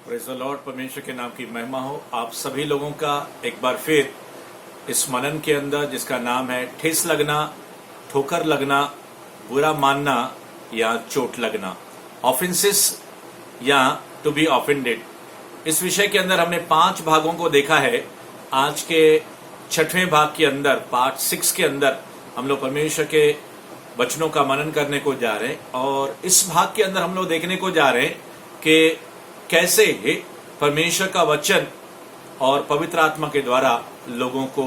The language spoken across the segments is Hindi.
Praise the Lord. परमेश्वर के नाम की महिमा हो। आप सभी लोगों का एक बार फिर इस मनन के अंदर, जिसका नाम है ठेस लगना, ठोकर लगना, बुरा मानना या चोट लगना, ऑफेंसेस या टू बी ऑफेंडेड। इस विषय के अंदर हमने 5 भागों को देखा है। आज के 6वें भाग के अंदर, पार्ट 6 के अंदर हम लोग परमेश्वर के वचनों का मनन करने को जा रहे हैं। और इस भाग के अंदर हम लोग देखने को जा रहे हैं कि कैसे परमेश्वर का वचन और पवित्र आत्मा के द्वारा लोगों को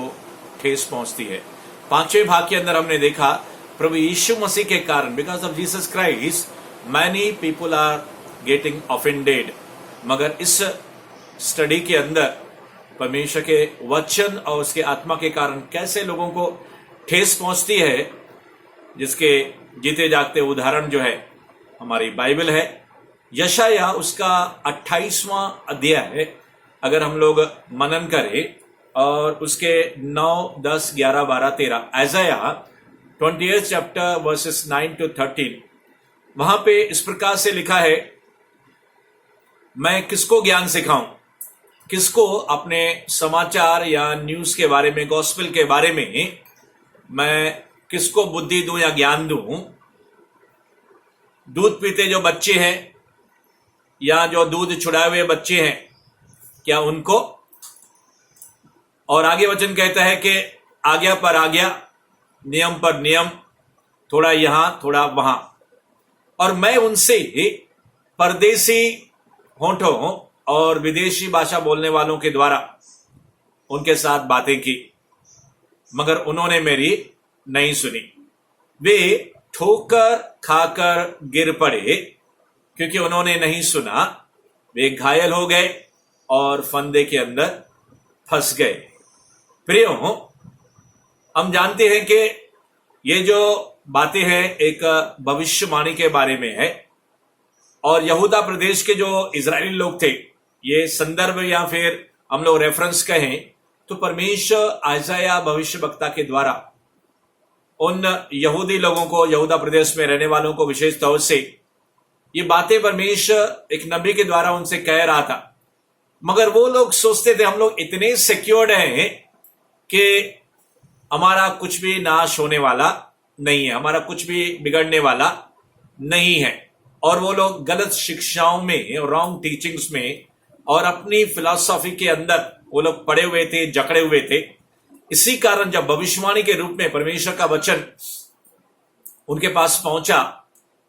ठेस पहुंचती है। 5वें भाग के अंदर हमने देखा प्रभु यीशु मसीह के कारण, because of Jesus Christ many people are getting offended. मगर इस स्टडी के अंदर परमेश्वर के वचन और उसके आत्मा के कारण कैसे लोगों को ठेस पहुंचती है, जिसके जीते जागते उदाहरण जो है हमारी बाइबल है। यशाया उसका 28वां अध्याय है, अगर हम लोग मनन करें, और उसके 9, 10, 11, 12, 13, आइज़ाया 28 चैप्टर वर्सेस 9 to 13, वहां पे इस प्रकार से लिखा है, मैं किसको ज्ञान सिखाऊं, किसको अपने समाचार या न्यूज के बारे में, गॉस्पेल के बारे में मैं किसको बुद्धि दूं या ज्ञान दूं। दूध पीते जो बच्चे हैं या जो दूध छुड़ाए हुए बच्चे हैं, क्या उनको? और आगे वचन कहता है कि आज्ञा पर आज्ञा, नियम पर नियम, थोड़ा यहां थोड़ा वहां। और मैं उनसे परदेसी होठों और विदेशी भाषा बोलने वालों के द्वारा उनके साथ बातें की, मगर उन्होंने मेरी नहीं सुनी। वे ठोकर खाकर गिर पड़े क्योंकि उन्होंने नहीं सुना। वे घायल हो गए और फंदे के अंदर फंस गए। प्रियो, हम जानते हैं कि ये जो बातें हैं एक भविष्यवाणी के बारे में है। और यहूदा प्रदेश के जो इजरायली लोग थे, ये संदर्भ या फिर हम लोग रेफरेंस कहें तो परमेश्वर आइज़ाया भविष्यवक्ता के द्वारा उन यहूदी लोगों को, यहूदा प्रदेश में रहने वालों को विशेष तौर से ये बातें परमेश्वर एक नबी के द्वारा उनसे कह रहा था। मगर वो लोग सोचते थे हम लोग इतने सिक्योर्ड हैं कि हमारा कुछ भी नाश होने वाला नहीं है, हमारा कुछ भी बिगड़ने वाला नहीं है। और वो लोग गलत शिक्षाओं में, रॉन्ग टीचिंग्स में और अपनी फिलॉसफी के अंदर वो लोग पड़े हुए थे, जकड़े हुए थे। इसी कारण जब भविष्यवाणी के रूप में परमेश्वर का वचन उनके पास पहुंचा,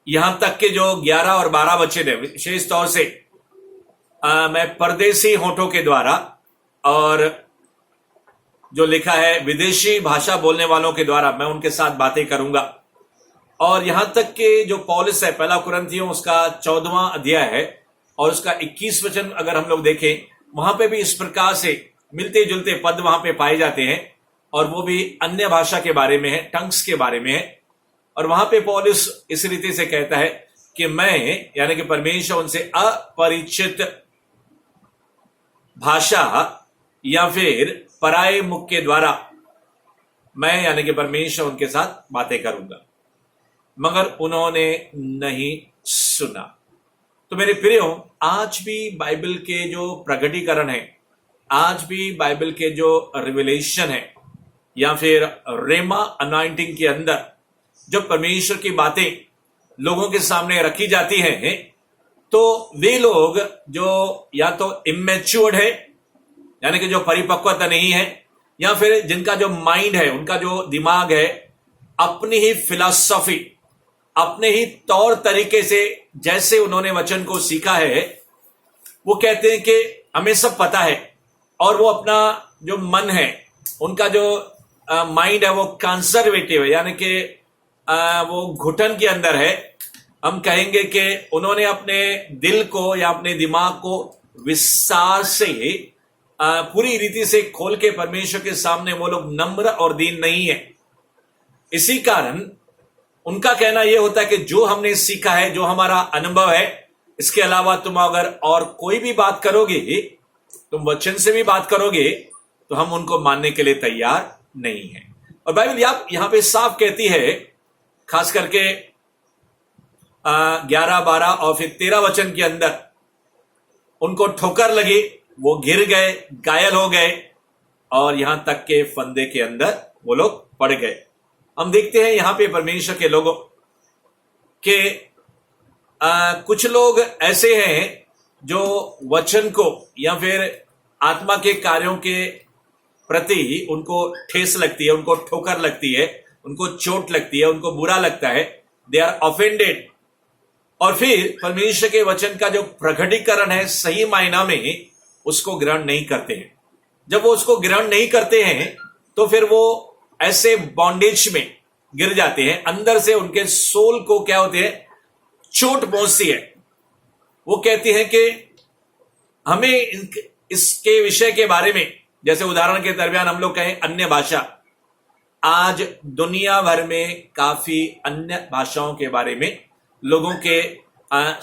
यहां तक के जो 11 और 12 बच्चे थे, विशेष तौर से मैं परदेसी होठों के द्वारा, और जो लिखा है विदेशी भाषा बोलने वालों के द्वारा मैं उनके साथ बातें करूंगा। और यहां तक के जो पौलुस है, पहला कुरिन्थियों उसका 14वां अध्याय है और उसका 21 वचन अगर हम लोग देखें, वहां पे भी इस प्रकार से मिलते जुलते पद वहां पे पाए जाते हैं, और वो भी अन्य भाषा के बारे में है, टंग्स के बारे में है। और वहां पे पौलुस इस रीति से कहता है कि मैं, यानी कि परमेश्वर उनसे अपरिचित भाषा या फिर पराये मुख के द्वारा मैं, यानी कि परमेश्वर उनके साथ बातें करूंगा, मगर उन्होंने नहीं सुना। तो मेरे प्रियो, आज भी बाइबल के जो प्रकटीकरण है, आज भी बाइबल के जो रिविलेशन है या फिर रेमा अनॉइंटिंग के अंदर जब परमेश्वर की बातें लोगों के सामने रखी जाती हैं, तो वे लोग जो या तो इमेच्योर्ड है, यानी कि जो परिपक्वता नहीं है, या फिर जिनका जो माइंड है, उनका जो दिमाग है, अपनी ही फिलॉसफी, अपने ही तौर तरीके से जैसे उन्होंने वचन को सीखा है, वो कहते हैं कि हमें सब पता है। और वो अपना जो मन है, उनका जो माइंड है, वो कंजर्वेटिव है, यानी कि वो घुटन के अंदर है। हम कहेंगे कि उन्होंने अपने दिल को या अपने दिमाग को विस्तार से पूरी रीति से खोल के परमेश्वर के सामने वो लोग नम्र और दीन नहीं है। इसी कारण उनका कहना यह होता है कि जो हमने सीखा है, जो हमारा अनुभव है, इसके अलावा तुम अगर और कोई भी बात करोगे, तुम वचन से भी बात करोगे, तो हम उनको मानने के लिए तैयार नहीं है। और बाइबल यहां पे साफ कहती है, खास करके 11, 12 और फिर 13 वचन के अंदर, उनको ठोकर लगी, वो गिर गए, घायल हो गए और यहां तक के फंदे के अंदर वो लोग पड़ गए। हम देखते हैं यहां पे परमेश्वर के लोगों के कुछ लोग ऐसे हैं जो वचन को या फिर आत्मा के कार्यों के प्रति उनको ठेस लगती है, उनको ठोकर लगती है, उनको चोट लगती है, उनको बुरा लगता है, दे आर ऑफेंडेड। और फिर परमेश्वर के वचन का जो प्रकटीकरण है सही मायना में उसको ग्रहण नहीं करते हैं। जब वो उसको ग्रहण नहीं करते हैं तो फिर वो ऐसे बॉन्डेज में गिर जाते हैं, अंदर से उनके सोल को क्या होते हैं, चोट पहुंचती है। वो कहती हैं कि हमें इसके विषय के बारे में, जैसे उदाहरण के दरमियान हम लोग कहें अन्य भाषा, आज दुनिया भर में काफी अन्य भाषाओं के बारे में लोगों के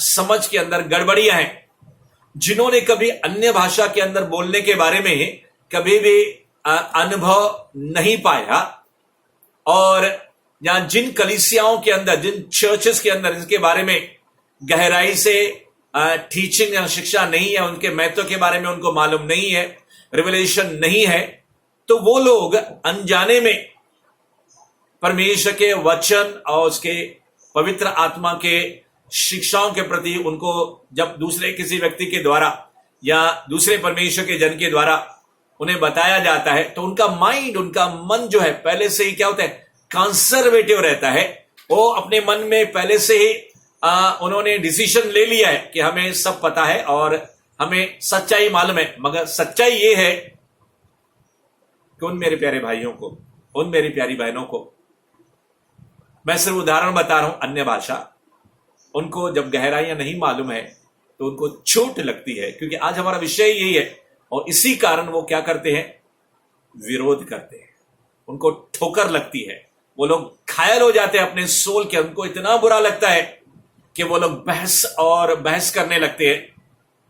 समझ के अंदर गड़बड़ियां हैं। जिन्होंने कभी अन्य भाषा के अंदर बोलने के बारे में कभी भी अनुभव नहीं पाया और या जिन कलीसियाओं के अंदर, जिन चर्चेस के अंदर इसके बारे में गहराई से टीचिंग या शिक्षा नहीं है, उनके महत्व के बारे में उनको मालूम नहीं है, रिवलेशन नहीं है, तो वो लोग अनजाने में परमेश्वर के वचन और उसके पवित्र आत्मा के शिक्षाओं के प्रति उनको जब दूसरे किसी व्यक्ति के द्वारा या दूसरे परमेश्वर के जन के द्वारा उन्हें बताया जाता है तो उनका माइंड, उनका मन जो है पहले से ही क्या होता है, कंजर्वेटिव रहता है। वो अपने मन में पहले से ही उन्होंने डिसीजन ले लिया है कि हमें सब पता है और हमें सच्चाई मालूम है। मगर सच्चाई ये है कि उन मेरे प्यारे भाइयों को, उन मेरी प्यारी बहनों को, मैं सिर्फ उदाहरण बता रहा हूं, अन्य भाषा, उनको जब गहराइयां नहीं मालूम है तो उनको चोट लगती है। क्योंकि आज हमारा विषय यही है और इसी कारण वो क्या करते हैं, विरोध करते हैं, उनको ठोकर लगती है, वो लोग घायल हो जाते हैं अपने सोल के, उनको इतना बुरा लगता है कि वो लोग बहस करने लगते हैं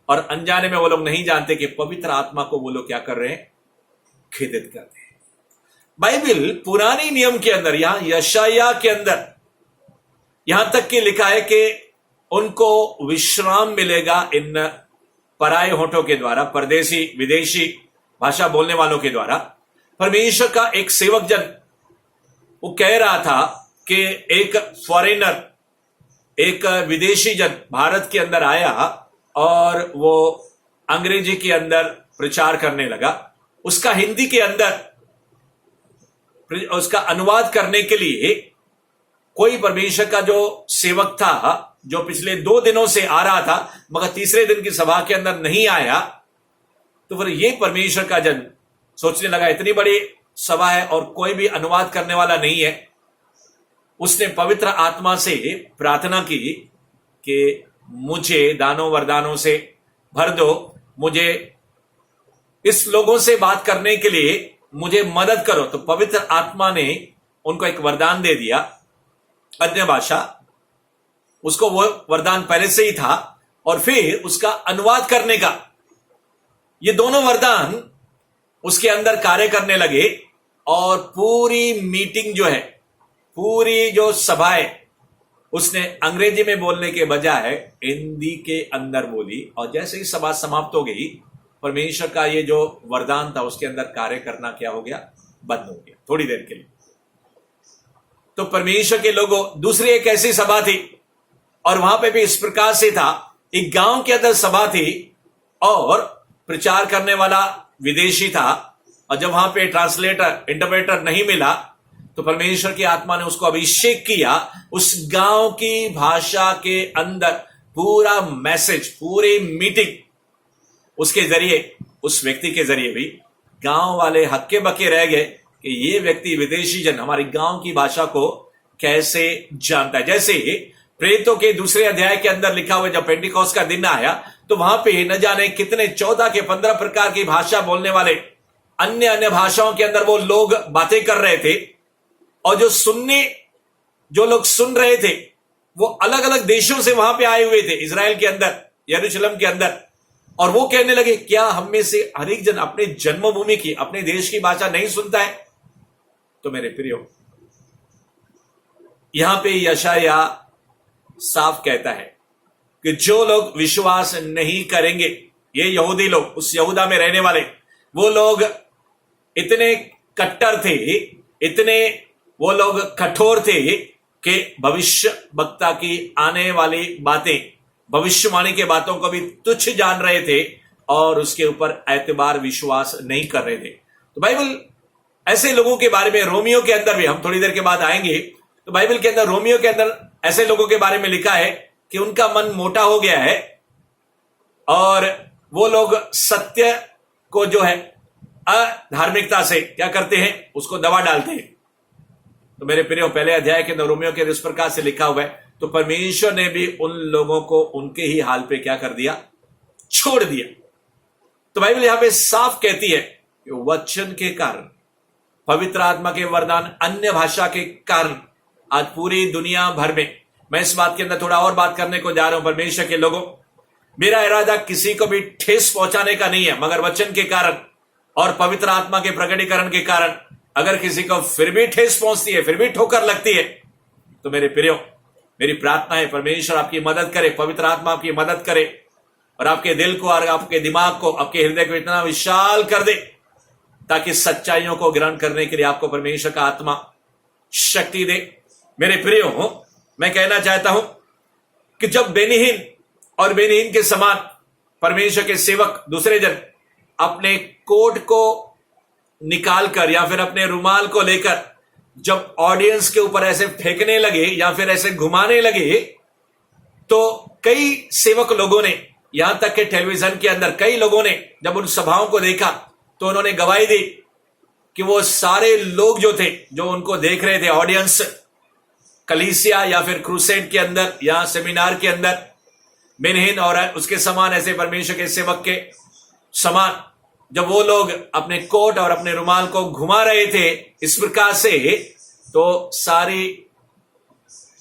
और अनजाने में वो लोग नहीं जानते कि पवित्र आत्मा को वो लोग क्या कर रहे हैं, खेदित करते हैं। बाइबल पुराने नियम के अंदर, यहां यशाया के अंदर यहां तक कि लिखा है कि उनको विश्राम मिलेगा इन पराये होठों के द्वारा, परदेसी विदेशी भाषा बोलने वालों के द्वारा। परमेश्वर का एक सेवक जन वो कह रहा था कि एक फॉरेनर, एक विदेशी जन भारत के अंदर आया और वो अंग्रेजी के अंदर प्रचार करने लगा। उसका हिंदी के अंदर उसका अनुवाद करने के लिए कोई परमेश्वर का जो सेवक था, जो पिछले 2 दिनों से आ रहा था मगर तीसरे दिन की सभा के अंदर नहीं आया, तो फिर ये परमेश्वर का जन सोचने लगा इतनी बड़ी सभा है और कोई भी अनुवाद करने वाला नहीं है। उसने पवित्र आत्मा से प्रार्थना की कि मुझे दानों वरदानों से भर दो, मुझे इस लोगों से बात करने के लिए मुझे मदद करो। तो पवित्र आत्मा ने उनको एक वरदान दे दिया, अन्य भाषा। उसको वो वरदान पहले से ही था और फिर उसका अनुवाद करने का, ये दोनों वरदान उसके अंदर कार्य करने लगे और पूरी मीटिंग जो है, पूरी जो सभा है, उसने अंग्रेजी में बोलने के बजाय हिंदी के अंदर बोली। और जैसे ही सभा समाप्त हो गई, परमेश्वर का ये जो वरदान था उसके अंदर कार्य करना क्या हो गया, बंद हो गया थोड़ी देर के लिए। तो परमेश्वर के लोगों, दूसरी एक ऐसी सभा थी और वहां पे भी इस प्रकार से था, एक गांव के अंदर सभा थी और प्रचार करने वाला विदेशी था और जब वहां पे ट्रांसलेटर, इंटरप्रेटर नहीं मिला तो परमेश्वर की आत्मा ने उसको अभिषेक किया, उस गांव की भाषा के अंदर पूरा मैसेज, पूरी मीटिंग उसके जरिए, उस व्यक्ति के जरिए भी गांव वाले हक्के बक्के रह गए कि ये व्यक्ति विदेशी जन हमारी गांव की भाषा को कैसे जानता है। जैसे प्रेरितों के 2 अध्याय के अंदर लिखा हुआ, जब पेंटिकॉस्ट का दिन आया तो वहां पे न जाने कितने 14 के 15 प्रकार की भाषा बोलने वाले अन्य अन्य भाषाओं के अंदर वो लोग बातें कर रहे थे और जो लोग सुन रहे थे वो अलग अलग देशों से वहां पे आए हुए थे, इजराइल के अंदर, यरूशलेम के अंदर। और वो कहने लगे, क्या हम में से हर एक जन अपने जन्मभूमि की, अपने देश की भाषा नहीं सुनता है? तो मेरे प्रियो, यहां पे यशाया साफ कहता है कि जो लोग विश्वास नहीं करेंगे ये यहूदी लोग, उस यहूदा में रहने वाले वो लोग इतने कट्टर थे, इतने वो लोग कठोर थे कि भविष्य वक्ता की आने वाली बातें, भविष्यवाणी के बातों को भी तुच्छ जान रहे थे और उसके ऊपर एतबार विश्वास नहीं कर रहे थे। तो बाइबल ऐसे लोगों के बारे में, रोमियो के अंदर भी, हम थोड़ी देर के बाद आएंगे, तो बाइबल के अंदर रोमियो के अंदर ऐसे लोगों के बारे में लिखा है कि उनका मन मोटा हो गया है और वो लोग सत्य को जो है अधार्मिकता से क्या करते हैं, उसको दबा डालते हैं। तो मेरे प्रियो, पहले अध्याय के अंदर रोमियो के इस प्रकार से लिखा हुआ है, तो परमेश्वर ने भी उन लोगों को उनके ही हाल पे क्या कर दिया, छोड़ दिया। तो बाइबल यहां पे साफ कहती है कि वचन के कारण, पवित्र आत्मा के वरदान, अन्य भाषा के कारण आज पूरी दुनिया भर में, मैं इस बात के अंदर थोड़ा और बात करने को जा रहा हूं। परमेश्वर के लोगों, मेरा इरादा किसी को भी ठेस पहुंचाने का नहीं है, मगर वचन के कारण और पवित्र आत्मा के प्रकटीकरण के कारण अगर किसी को फिर भी ठेस पहुंचती है, फिर भी ठोकर लगती है, तो मेरे प्रियो, मेरी प्रार्थना है परमेश्वर आपकी मदद करे, पवित्र आत्मा आपकी मदद करे और आपके दिल को और आपके दिमाग को, आपके हृदय को इतना विशाल कर दे ताकि सच्चाइयों को ग्रहण करने के लिए आपको परमेश्वर का आत्मा शक्ति दे। मेरे प्रियो, मैं कहना चाहता हूं कि जब बेनीहीन और बेनीहीन के समान परमेश्वर के सेवक, दूसरे जन अपने कोट को निकालकर या फिर अपने रुमाल को लेकर जब ऑडियंस के ऊपर ऐसे फेंकने लगे या फिर ऐसे घुमाने लगे, तो कई सेवक लोगों ने, यहां तक कि टेलीविजन के अंदर कई लोगों ने जब उन सभाओं को देखा तो उन्होंने गवाही दी कि वो सारे लोग जो थे, जो उनको देख रहे थे, ऑडियंस, कलीसिया या फिर क्रूसेड के अंदर या सेमिनार के अंदर, बेनीहीन और उसके समान ऐसे परमेश्वर के सेवक के समान जब वो लोग अपने कोट और अपने रुमाल को घुमा रहे थे इस प्रकार से, तो सारी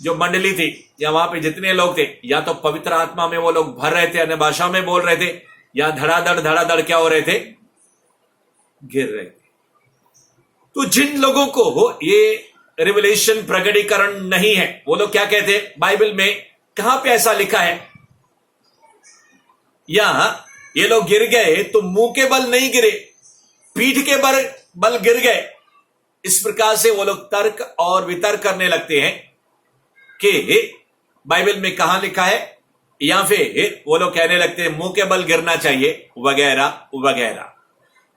जो मंडली थी या वहां पे जितने लोग थे, या तो पवित्र आत्मा में वो लोग भर रहे थे, अन्य भाषा में बोल रहे थे, या धड़ाधड़ क्या हो रहे थे, गिर रहे थे। तो जिन लोगों को ये रिवलेशन, प्रकटीकरण नहीं है, वो लोग क्या कहते हैं, बाइबल में कहां पे ऐसा लिखा है, या ये लोग गिर गए तो मुंह के बल नहीं गिरे, पीठ के बल गिर गए। इस प्रकार से वो लोग तर्क और वितर्क करने लगते हैं कि बाइबल में कहां लिखा है, या फिर वो लोग कहने लगते हैं मुंह के बल गिरना चाहिए, वगैरह वगैरह।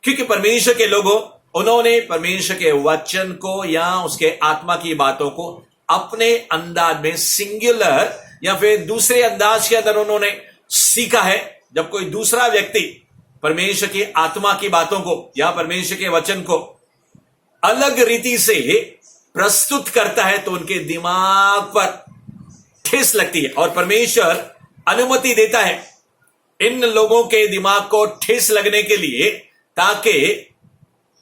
क्योंकि परमेश्वर के लोगों, उन्होंने परमेश्वर के वचन को या उसके आत्मा की बातों को अपने अंदाज में, सिंगुलर या फिर दूसरे अंदाज के अंदर उन्होंने सीखा है। जब कोई दूसरा व्यक्ति परमेश्वर की आत्मा की बातों को या परमेश्वर के वचन को अलग रीति से प्रस्तुत करता है तो उनके दिमाग पर ठेस लगती है, और परमेश्वर अनुमति देता है इन लोगों के दिमाग को ठेस लगने के लिए, ताकि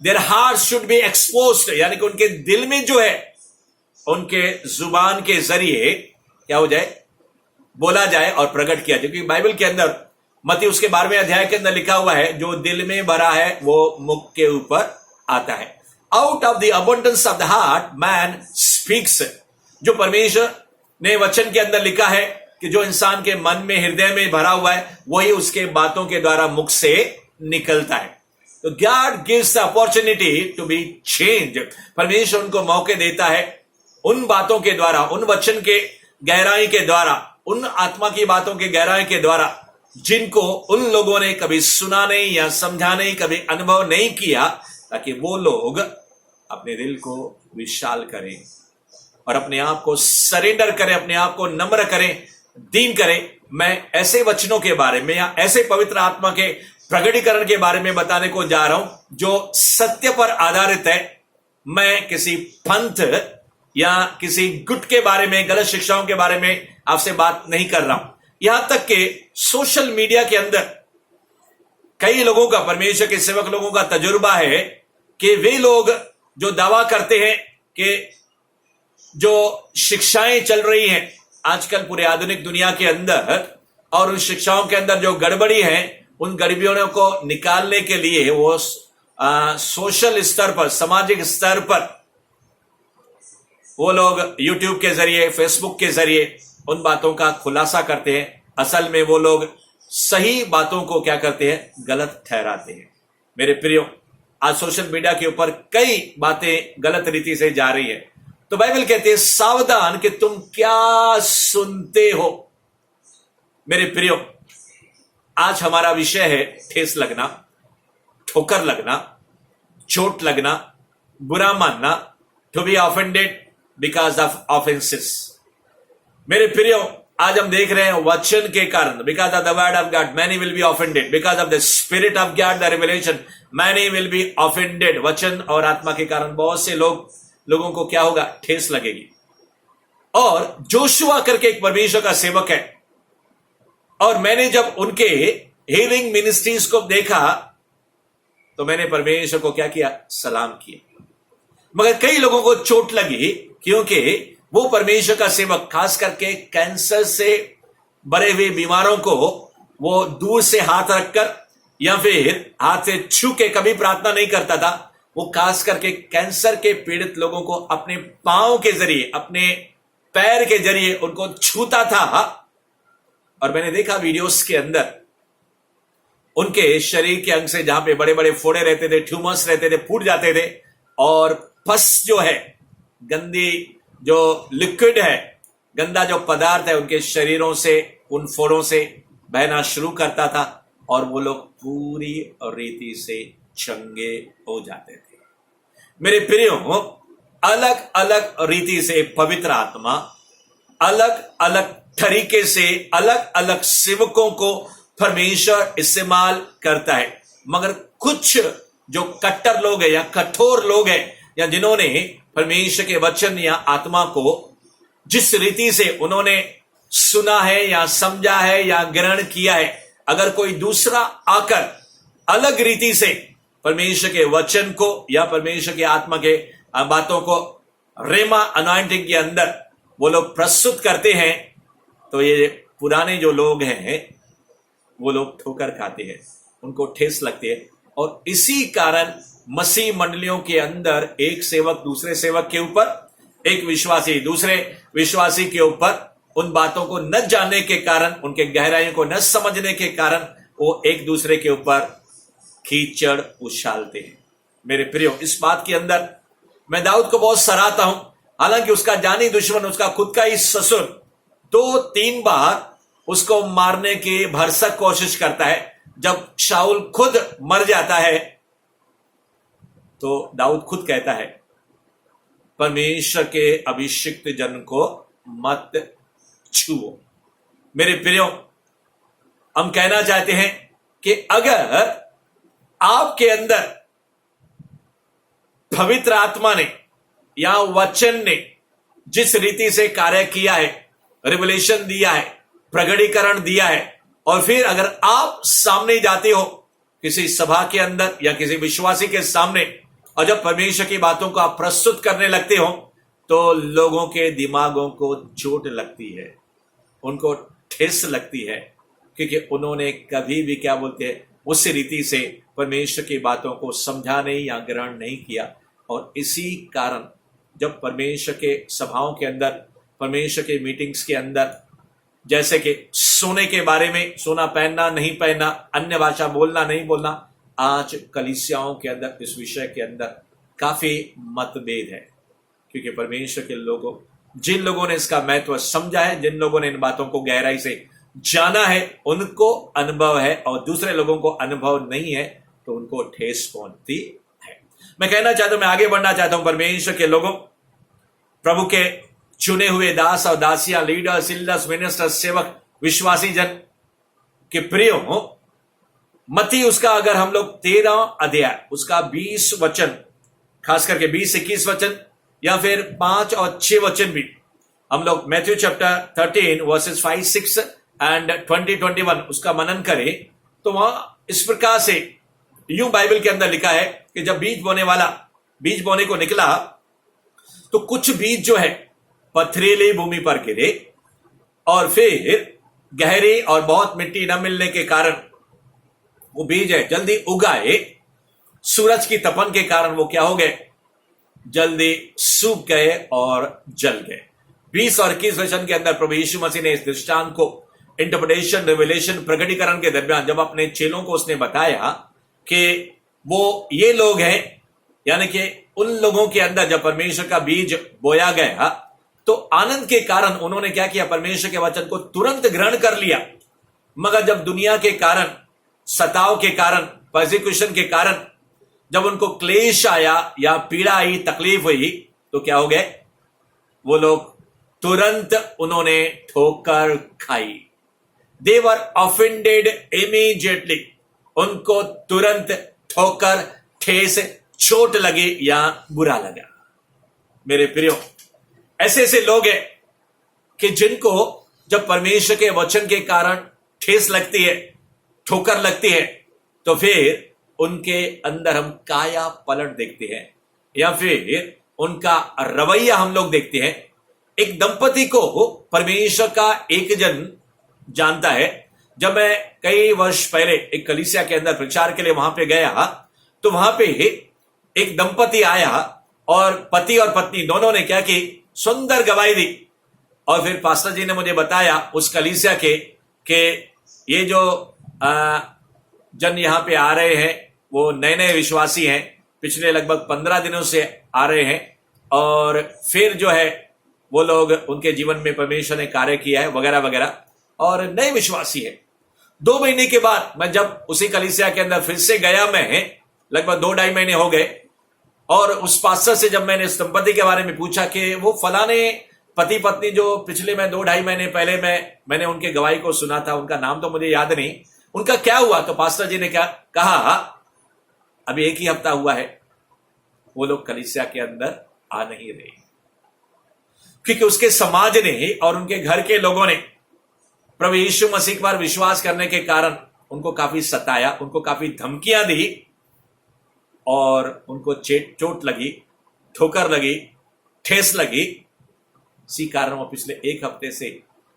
their heart should be exposed, यानी कि उनके दिल में जो है, उनके जुबान के जरिए क्या हो जाए, बोला जाए और प्रकट किया जाए। क्योंकि बाइबल के अंदर मत्ती उसके 12वें अध्याय के अंदर लिखा हुआ है, जो दिल में भरा है वो मुख के ऊपर आता है। Out of the abundance of the heart man speaks. जो परमेश्वर ने वचन के अंदर लिखा है कि जो इंसान के मन में, हृदय में भरा हुआ है, वही उसके बातों के द्वारा मुख से निकलता है। तो god gives the opportunity to be change. परमेश्वर उनको मौके देता है उन बातों के द्वारा, उन वचन के गहराई के द्वारा, उन आत्मा की बातों के गहराई के द्वारा, जिनको उन लोगों ने कभी सुना नहीं या समझा नहीं, कभी अनुभव नहीं किया, ताकि वो लोग अपने दिल को विशाल करें और अपने आप को सरेंडर करें, अपने आप को नम्र करें, दीन करें। मैं ऐसे वचनों के बारे में या ऐसे पवित्र आत्मा के प्रकटीकरण के बारे में बताने को जा रहा हूं जो सत्य पर आधारित है। मैं किसी पंथ या किसी गुट के बारे में, गलत शिक्षाओं के बारे में आपसे बात नहीं कर रहा हूं। यहां तक कि सोशल मीडिया के अंदर कई लोगों का, परमेश्वर के सेवक लोगों का तजुर्बा है कि वे लोग जो दावा करते हैं कि जो शिक्षाएं चल रही हैं आजकल पूरे आधुनिक दुनिया के अंदर, और उन शिक्षाओं के अंदर जो गड़बड़ी है, उन गड़बड़ियों को निकालने के लिए वो सोशल स्तर पर, सामाजिक स्तर पर वो लोग यूट्यूब के जरिए, फेसबुक के जरिए उन बातों का खुलासा करते हैं। असल में वो लोग सही बातों को क्या करते हैं, गलत ठहराते हैं। मेरे प्रियो, आज सोशल मीडिया के ऊपर कई बातें गलत रीति से जा रही है, तो बाइबल कहती है सावधान कि तुम क्या सुनते हो। मेरे प्रियो, आज हमारा विषय है ठेस लगना, ठोकर लगना, चोट लगना, बुरा मानना, to be offended because of offences. मेरे प्रियो, आज हम देख रहे हैं वचन के कारण, because of the word of God many will be offended, because of the spirit of God the revelation many will be offended. वचन और आत्मा के कारण बहुत से लोगों को क्या होगा, ठेस लगेगी। और जोशुआ करके एक परमेश्वर का सेवक है, और मैंने जब उनके हीलिंग मिनिस्ट्रीज को देखा तो मैंने परमेश्वर को क्या किया, सलाम किया। मगर कई लोगों को चोट लगी, क्योंकि वो परमेश्वर का सेवक खास करके कैंसर से भरे हुए बीमारों को वो दूर से हाथ रखकर या फिर हाथ से छू के कभी प्रार्थना नहीं करता था। वो खास करके कैंसर के पीड़ित लोगों को अपने पांव के जरिए, अपने पैर के जरिए उनको छूता था। और मैंने देखा वीडियोस के अंदर उनके शरीर के अंग से जहां पे बड़े बड़े फोड़े रहते थे, ट्यूमर्स रहते थे, फूट जाते थे, और पस जो है, गंदी जो लिक्विड है, गंदा जो पदार्थ है उनके शरीरों से, उन फोड़ों से बहना शुरू करता था, और वो लोग पूरी रीति से चंगे हो जाते थे। मेरे प्रियो, अलग अलग रीति से पवित्र आत्मा अलग अलग तरीके से अलग अलग सेवकों को परमेश्वर इस्तेमाल करता है। मगर कुछ जो कट्टर लोग हैं या कठोर लोग हैं, या जिन्होंने परमेश्वर के वचन या आत्मा को जिस रीति से उन्होंने सुना है या समझा है या ग्रहण किया है, अगर कोई दूसरा आकर अलग रीति से परमेश्वर के वचन को या परमेश्वर के आत्मा के बातों को रेमा अनॉइंटिंग के अंदर वो लोग प्रस्तुत करते हैं, तो ये पुराने जो लोग हैं वो लोग ठोकर खाते हैं, उनको ठेस लगती है। और इसी कारण मसीह मंडलियों के अंदर एक सेवक दूसरे सेवक के ऊपर, एक विश्वासी दूसरे विश्वासी के ऊपर उन बातों को न जानने के कारण, उनके गहराइयों को न समझने के कारण वो एक दूसरे के ऊपर कीचड़ उछालते हैं। मेरे प्रियो, इस बात के अंदर मैं दाऊद को बहुत सराहता हूं। हालांकि उसका जानी दुश्मन, उसका खुद का ही ससुर 2-3 बार उसको मारने की भरसक कोशिश करता है। जब शाऊल खुद मर जाता है तो दाऊद खुद कहता है, परमेश्वर के अभिषिक्त जन को मत छुओ। मेरे प्रियो, हम कहना चाहते हैं कि अगर आपके अंदर पवित्र आत्मा ने या वचन ने जिस रीति से कार्य किया है, रिवलेशन दिया है, प्रगटीकरण दिया है, और फिर अगर आप सामने जाते हो किसी सभा के अंदर या किसी विश्वासी के सामने, और जब परमेश्वर की बातों को आप प्रस्तुत करने लगते हो, तो लोगों के दिमागों को चोट लगती है, उनको ठेस लगती है, क्योंकि उन्होंने कभी भी क्या बोलते हैं, उस रीति से परमेश्वर की बातों को समझा नहीं या ग्रहण नहीं किया। और इसी कारण जब परमेश्वर के सभाओं के अंदर, परमेश्वर के मीटिंग्स के अंदर, जैसे कि सोने के बारे में, सोना पहनना नहीं पहनना, अन्य भाषा बोलना नहीं बोलना, आज कलीसियाओं के अंदर इस विषय के अंदर काफी मतभेद है, क्योंकि परमेश्वर के लोगों, जिन लोगों ने इसका महत्व समझा है, जिन लोगों ने इन बातों को गहराई से जाना है, उनको अनुभव है, और दूसरे लोगों को अनुभव नहीं है, तो उनको ठेस पहुंचती है। मैं कहना चाहता हूं, मैं आगे बढ़ना चाहता हूं, परमेश्वर के लोगों, प्रभु के चुने हुए दास और दासियां, लीडर्स, इल्डर्स, मिनिस्टर्स, सेवक, विश्वासी जन के प्रियो, मत्ती उसका अगर हम लोग 13 अध्याय उसका 20 वचन, खास करके 20-21 वचन या फिर 5 और 6 वचन भी हम लोग मैथ्यू चैप्टर 13 वर्सेस 5, 6 एंड 20-21 उसका मनन करें, तो वहां इस प्रकार से यूं बाइबल के अंदर लिखा है कि जब बीज बोने वाला बीज बोने को निकला, तो कुछ बीज जो है पथरीली भूमि पर गिरे, और फिर गहरी और बहुत मिट्टी न मिलने के कारण वो बीज है जल्दी उगाए, सूरज की तपन के कारण वो क्या हो गए, जल्दी सूख गए और जल गए। 20 और 21 वचन के अंदर प्रभु यीशु मसीह ने इस दृष्टांत को इंटरप्रिटेशन, रिवेलेशन, प्रकटीकरण के दरमियान जब अपने चेलों को उसने बताया कि वो ये लोग हैं, यानी कि उन लोगों के अंदर जब परमेश्वर का बीज बोया गया तो आनंद के कारण उन्होंने क्या किया, परमेश्वर के वचन को तुरंत ग्रहण कर लिया। मगर जब दुनिया के कारण, सताव के कारण, परसिक्यूशन के कारण जब उनको क्लेश आया या पीड़ा आई, तकलीफ हुई, तो क्या हो गए वो लोग, तुरंत उन्होंने ठोकर खाई। दे वर ऑफेंडेड इमीडिएटली, उनको तुरंत ठोकर, ठेस, चोट लगी या बुरा लगा। मेरे प्रियो, ऐसे ऐसे लोग हैं कि जिनको जब परमेश्वर के वचन के कारण ठेस लगती है, ठोकर लगती है, तो फिर उनके अंदर हम काया पलट देखते हैं या फिर उनका रवैया हम लोग देखते हैं। एक दंपति को परमेश्वर का एक जन जानता है। जब मैं कई वर्ष पहले एक कलीसिया के अंदर प्रचार के लिए वहां पे गया तो वहां पे एक दंपति आया और पति और पत्नी दोनों ने क्या की, सुंदर गवाही दी। और फिर पास्टर जी ने मुझे बताया उस कलीसिया के कि ये जो जन यहां पे आ रहे हैं वो नए नए विश्वासी हैं, पिछले लगभग 15 दिनों से आ रहे हैं और फिर जो है वो लोग, उनके जीवन में परमेश्वर ने कार्य किया है वगैरह वगैरह, और नए विश्वासी है। 2 महीने के बाद मैं जब उसी कलीसिया के अंदर फिर से गया, मैं लगभग 2-2.5 महीने हो गए, और उस पास्टर से जब मैंने इस दंपति के बारे में पूछा कि वो फलाने पति पत्नी जो पिछले मैं 2-2.5 महीने पहले मैंने उनके गवाही को सुना था, उनका नाम तो मुझे याद नहीं, उनका क्या हुआ? तो पास्टर जी ने क्या कहा, अभी 1 ही हफ्ता हुआ है, वो लोग कलीसिया के अंदर आ नहीं रहे, क्योंकि उसके समाज ने और उनके घर के लोगों ने प्रभु यीशु मसीह पर विश्वास करने के कारण उनको काफी सताया, उनको काफी धमकियां दी और उनको चोट लगी, ठोकर लगी, ठेस लगी। इसी कारण वो पिछले 1 हफ्ते से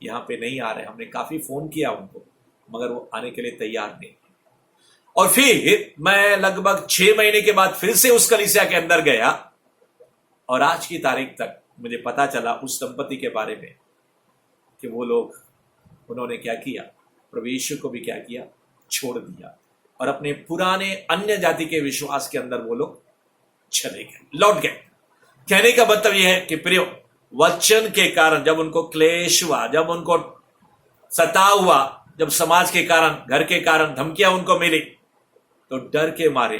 यहां पे नहीं आ रहे। हमने काफी फोन किया उनको, मगर वो आने के लिए तैयार नहीं। और फिर मैं लगभग 6 महीने के बाद फिर से उस कलीसिया के अंदर गया और आज की तारीख तक मुझे पता चला उस दंपति के बारे में कि वो लोग, उन्होंने क्या किया, प्रभु यीशु को भी क्या किया, छोड़ दिया और अपने पुराने अन्य जाति के विश्वास के अंदर वो लोग चले गए, लौट गए। कहने का मतलब यह है कि प्रियो, वचन के कारण जब उनको क्लेश हुआ, जब उनको सताव हुआ, जब समाज के कारण, घर के कारण धमकियां उनको मिली, तो डर के मारे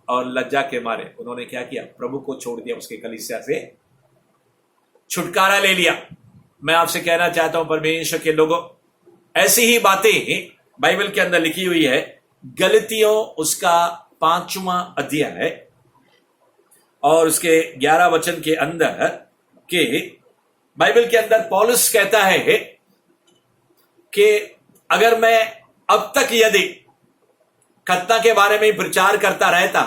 और लज्जा के मारे उन्होंने क्या किया, प्रभु को छोड़ दिया, उसके कलीसिया से छुटकारा ले लिया। मैं आपसे कहना चाहता हूं परमेश्वर के लोगों, ऐसी ही बातें बाइबल के अंदर लिखी हुई है। गलतियों उसका 5वां अध्याय है और उसके 11 वचन के अंदर के बाइबल के अंदर पौलुस कहता है कि अगर मैं अब तक यदि खतना के बारे में प्रचार करता रहता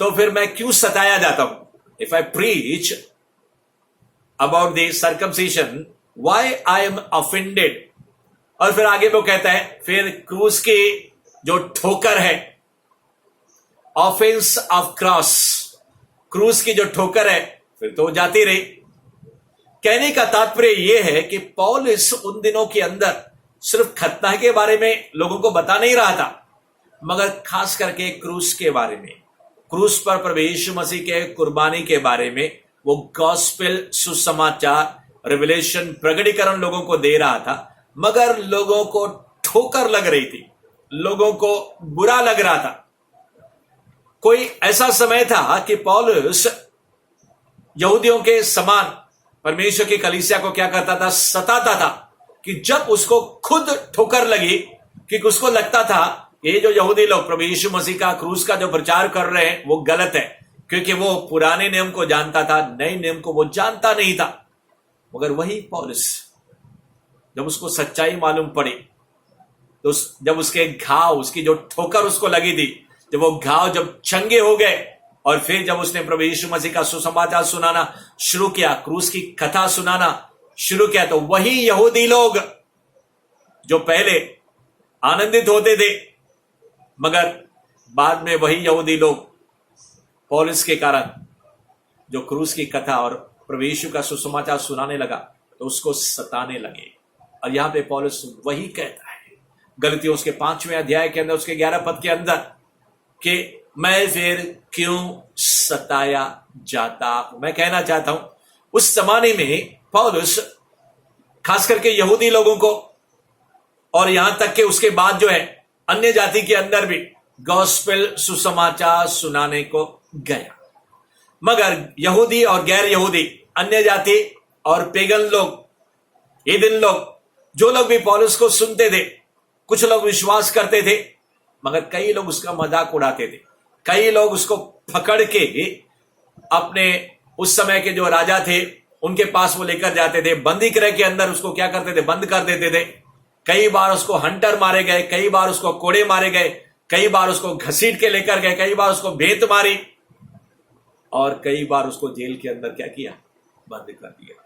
तो फिर मैं क्यों सताया जाता हूं? If I preach about the circumcision, why I am offended. और फिर आगे वो कहता है, फिर क्रूस की जो ठोकर है, ऑफेंस ऑफ क्रॉस, क्रूस की जो ठोकर है, फिर तो जाती रही। कहने का तात्पर्य यह है कि पौलुस उन दिनों के अंदर सिर्फ खतना के बारे में लोगों को बता नहीं रहा था, मगर खास करके क्रूस के बारे में, क्रूस पर प्रभु यीशु मसीह के कुर्बानी के बारे में वो गॉस्पेल, सुसमाचार, रिवेलेशन, प्रकटीकरण लोगों को दे रहा था। मगर लोगों को ठोकर लग रही थी, लोगों को बुरा लग रहा था। कोई ऐसा समय था कि पौलुस यहूदियों के समान परमेश्वर की कलीसिया को क्या करता था, सताता था, कि जब उसको खुद ठोकर लगी, कि उसको लगता था ये जो यहूदी लोग प्रभु यीशु मसीह का क्रूस का जो प्रचार कर रहे हैं वो गलत है, क्योंकि वो पुराने नियम को जानता था, नए नियम को वो जानता नहीं था। मगर वही पौलुस, जब उसको सच्चाई मालूम पड़ी, तो जब उसके घाव, उसकी जो ठोकर उसको लगी थी, जब वो घाव जब चंगे हो गए और फिर जब उसने प्रभु यीशु मसीह का सुसमाचार सुनाना शुरू किया, क्रूस की कथा सुनाना शुरू किया, तो वही यहूदी लोग जो पहले आनंदित होते थे, मगर बाद में वही यहूदी लोग पौलुस के कारण जो क्रूस की कथा और प्रभु यीशु का सुसमाचार सुनाने लगा, तो उसको सताने लगे। और यहां पे पौलुस वही कहता है गलतियों उसके 5वें अध्याय के अंदर उसके 11 पद के अंदर कि मैं फिर क्यों सताया जाता हूं। मैं कहना चाहता हूं उस जमाने में पौलुस खास करके यहूदी लोगों को और यहां तक कि उसके बाद जो है अन्य जाति के अंदर भी गॉस्पेल सुसमाचार सुनाने को गया, मगर यहूदी और गैर यहूदी अन्य जाति और पेगन लोग, हेदन लोग, जो लोग भी पौलुस को सुनते थे, कुछ लोग विश्वास करते थे मगर कई लोग उसका मजाक उड़ाते थे। कई लोग उसको पकड़ के अपने उस समय के जो राजा थे उनके पास वो लेकर जाते थे, बंदी गृह के अंदर उसको क्या करते थे, बंद कर देते थे। कई बार उसको हंटर मारे गए, कई बार उसको कोड़े मारे गए, कई बार उसको घसीट के लेकर गए, कई बार उसको भेंत मारी और कई बार उसको जेल के अंदर क्या किया, बंद कर दिया।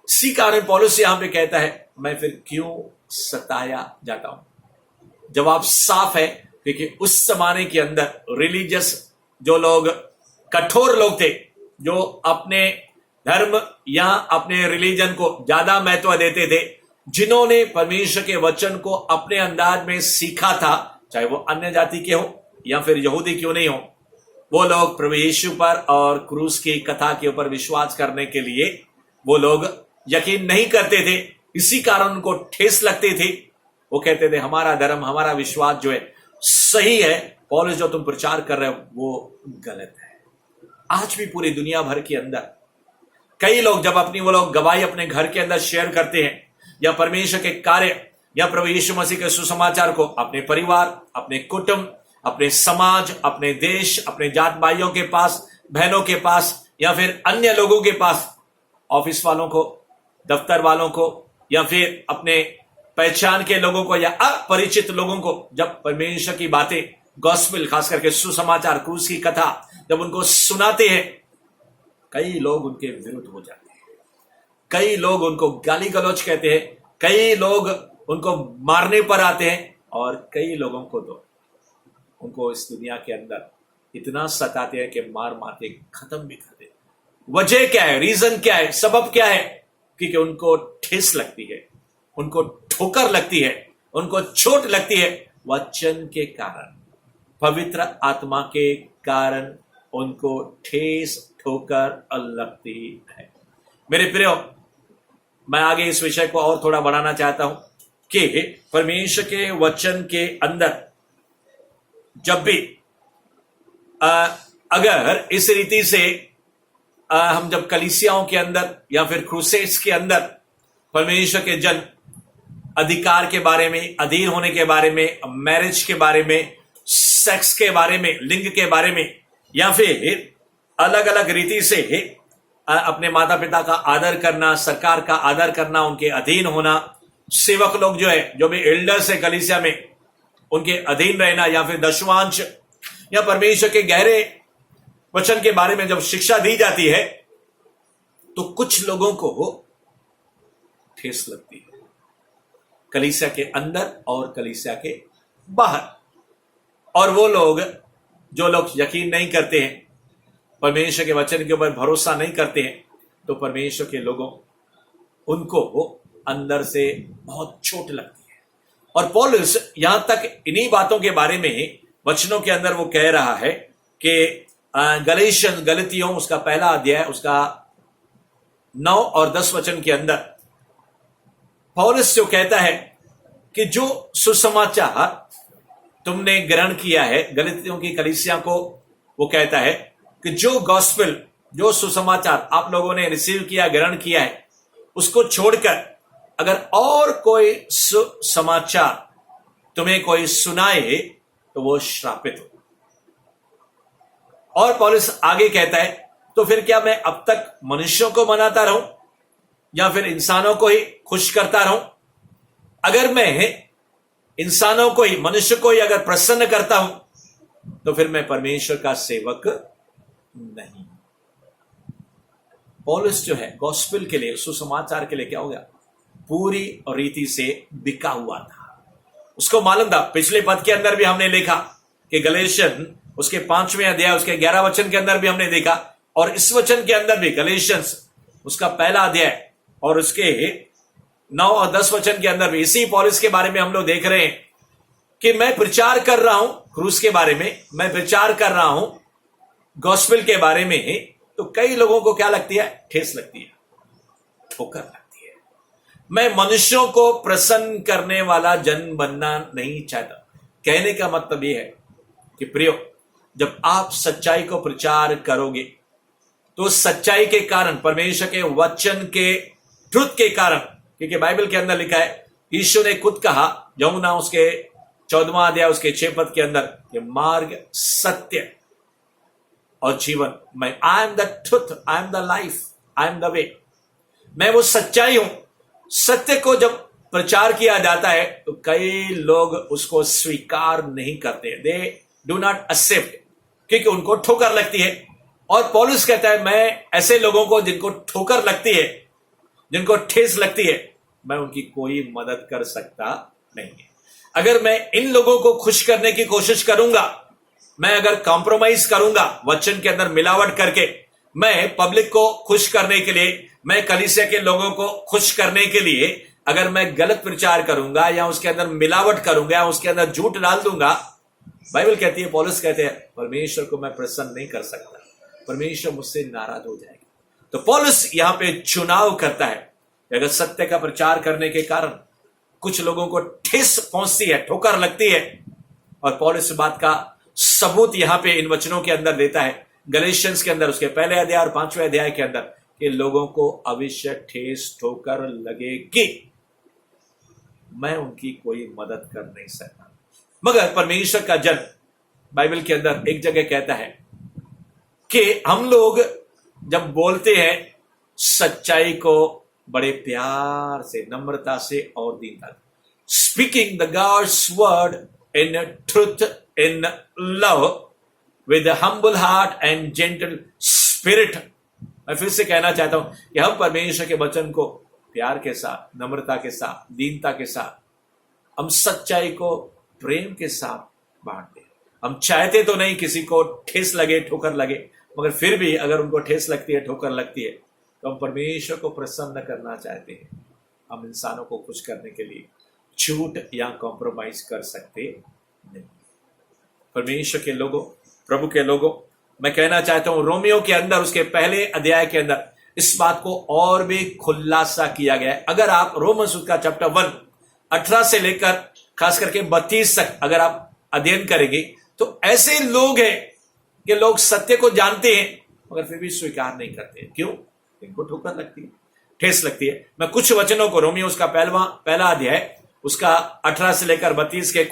इसी कारण पौलुस यहां पे कहता है मैं फिर क्यों सताया जाता हूं। जवाब साफ है, क्योंकि उस जमाने के अंदर रिलीजियस जो लोग, कठोर लोग थे, जो अपने धर्म या अपने रिलीजन को ज्यादा महत्व देते थे, जिन्होंने परमेश्वर के वचन को अपने अंदाज में सीखा था, चाहे वो अन्य जाति के हो या फिर यहूदी क्यों नहीं हो, वो लोग प्रभु यीशु पर और क्रूस की कथा के ऊपर विश्वास करने के लिए वो लोग यकीन नहीं करते थे। इसी कारण उनको ठेस लगती थी। वो कहते थे हमारा धर्म, हमारा विश्वास जो है सही है, पौलुस जो तुम प्रचार कर रहे हो वो गलत है। आज भी पूरी दुनिया भर के अंदर कई लोग जब अपनी वो लोग गवाही अपने घर के अंदर शेयर करते हैं या परमेश्वर के कार्य या प्रभु यीशु मसीह के सुसमाचार को अपने परिवार, अपने कुटुंब, अपने समाज, अपने देश, अपने जात भाइयों के पास, बहनों के पास या फिर अन्य लोगों के पास, ऑफिस वालों को, दफ्तर वालों को या फिर अपने पहचान के लोगों को या अपरिचित लोगों को जब परमेश्वर की बातें, गॉस्पेल, खास करके सुसमाचार, क्रूस की कथा जब उनको सुनाते हैं, कई लोग उनके विरुद्ध हो जाते हैं, कई लोग उनको गाली गलौज कहते हैं, कई लोग उनको मारने पर आते हैं और कई लोगों को तो उनको इस दुनिया के अंदर इतना सताते हैं कि मार मार के खत्म भी कर देते। वजह क्या है, रीजन क्या है, सबब क्या है? क्योंकि उनको ठेस लगती है, उनको ठोकर लगती है, उनको चोट लगती है वचन के कारण, पवित्र आत्मा के कारण उनको ठेस ठोकर लगती है। मेरे प्रियो, मैं आगे इस विषय को और थोड़ा बढ़ाना चाहता हूं कि परमेश्वर के वचन के अंदर जब भी अगर इस रीति से हम जब कलीसियाओं के अंदर या फिर क्रूसेड्स के अंदर परमेश्वर के जन अधिकार के बारे में, अधीन होने के बारे में, मैरिज के बारे में, सेक्स के बारे में, लिंग के बारे में या फिर अलग अलग रीति से अपने माता पिता का आदर करना, सरकार का आदर करना, उनके अधीन होना, सेवक लोग जो है, जो भी एल्डर्स है कलीसिया में, उनके अधीन रहना या फिर दशवांश या परमेश्वर के गहरे वचन के बारे में जब शिक्षा दी जाती है तो कुछ लोगों को ठेस लगती है, कलीसिया के अंदर और कलीसिया के बाहर। और वो लोग जो लोग यकीन नहीं करते हैं, परमेश्वर के वचन के ऊपर भरोसा नहीं करते हैं, तो परमेश्वर के लोगों उनको अंदर से बहुत चोट लगती है। और पौलुस यहां तक इन्हीं बातों के बारे में वचनों के अंदर वो कह रहा है कि गलेशियन, गलतियों उसका पहला अध्याय, उसका 9 और 10 वचन के अंदर पौलुस जो कहता है कि जो सुसमाचार तुमने ग्रहण किया है, गलतियों की कलीसिया को वो कहता है कि जो गॉस्पेल, जो सुसमाचार आप लोगों ने रिसीव किया, ग्रहण किया है, उसको छोड़कर अगर और कोई सुसमाचार तुम्हें कोई सुनाए तो वो श्रापित हो। और पौलुस आगे कहता है तो फिर क्या मैं अब तक मनुष्यों को मनाता रहूं या फिर इंसानों को ही खुश करता रहूं? अगर मैं इंसानों को ही, मनुष्य को ही अगर प्रसन्न करता हूं तो फिर मैं परमेश्वर का सेवक नहीं। पौलुस जो है गॉस्पेल के लिए, सुसमाचार के लिए क्या हो गया, पूरी रीति से बिका हुआ था। उसको मालूम था, पिछले पद के अंदर भी हमने देखा कि गलेशियन उसके 5वें अध्याय उसके 11 वचन के अंदर भी हमने देखा, और इस वचन के अंदर भी गलेशियंस उसका पहला अध्याय और उसके 9 और 10 वचन के अंदर भी इसी पौलुस के बारे में हम लोग देख रहे हैं कि मैं प्रचार कर रहा हूं क्रूस के बारे में, मैं प्रचार कर रहा हूं गॉस्पेल के बारे में, तो कई लोगों को क्या लगती है? ठेस लगती है, ठोकर लगती है। मैं मनुष्यों को प्रसन्न करने वाला जन बनना नहीं चाहता। कहने का मतलब यह है कि प्रियो, जब आप सच्चाई को प्रचार करोगे तो सच्चाई के कारण, परमेश्वर के वचन के ट्रुथ के कारण, क्योंकि बाइबल के अंदर लिखा है, यीशु ने खुद कहा, यूहन्ना उसके 14वां अध्याय उसके 6 पद के अंदर, कि मार्ग, सत्य और जीवन, मैं I am the truth, I am the life, I am the way, मैं वो सच्चाई हूं। सत्य को जब प्रचार किया जाता है तो कई लोग उसको स्वीकार नहीं करते, दे डू नॉट एक्सेप्ट, क्योंकि उनको ठोकर लगती है। और पौलुस कहता है, मैं ऐसे लोगों को जिनको ठोकर लगती है, जिनको ठेस लगती है, मैं उनकी कोई मदद कर सकता नहीं है। अगर मैं इन लोगों को खुश करने की कोशिश करूंगा, मैं अगर कॉम्प्रोमाइज करूंगा वचन के अंदर मिलावट करके, मैं पब्लिक को खुश करने के लिए, मैं कलीसिया के लोगों को खुश करने के लिए अगर मैं गलत प्रचार करूंगा या उसके अंदर मिलावट करूंगा या उसके अंदर झूठ डाल दूंगा, बाइबल कहती है, पौलुस कहते हैं, परमेश्वर को मैं प्रसन्न नहीं कर सकता, परमेश्वर मुझसे नाराज हो जाएगा। तो पौलुस यहां पे चुनाव करता है। अगर सत्य का प्रचार करने के कारण कुछ लोगों को ठेस पहुंचती है, ठोकर लगती है, और पौलुस बात का सबूत यहां पे इन वचनों के अंदर देता है, गलेशियंस के अंदर उसके 1 अध्याय और 5वें अध्याय के अंदर, कि लोगों को अवश्य ठेस ठोकर लगेगी, मैं उनकी कोई मदद कर नहीं सकता। मगर परमेश्वर का जन बाइबल के अंदर एक जगह कहता है कि हम लोग जब बोलते हैं सच्चाई को बड़े प्यार से, नम्रता से और दीनता, speaking the gods word in truth in love with humble heart and gentle spirit. मैं फिर से कहना चाहता हूं कि हम परमेश्वर के वचन को प्यार के साथ, नम्रता के साथ, दीनता के साथ, हम सच्चाई को प्रेम के साथ बांटते हैं। हम चाहते तो नहीं किसी को ठेस लगे, ठोकर लगे, मगर फिर भी अगर उनको ठेस लगती है, ठोकर लगती है, तो हम परमेश्वर को प्रसन्न करना चाहते हैं। हम इंसानों को खुश करने के लिए झूठ या कॉम्प्रोमाइज कर सकते नहीं। परमेश्वर के लोगों, प्रभु के लोगों, मैं कहना चाहता हूं, रोमियो के अंदर उसके 1 अध्याय के अंदर इस बात को और भी खुलासा किया गया है। अगर आप रोमन्स का चैप्टर 1 18 से लेकर खास करके 32 तक अगर आप अध्ययन करेंगे, तो ऐसे लोग हैं कि लोग सत्य को जानते हैं मगर फिर भी स्वीकार नहीं करते। क्यों? इनको ठोकर लगती है, ठेस लगती है। मैं कुछ वचनों को, रोमियो उसका पहला अध्याय उसका 18 से लेकर 32 के कुछ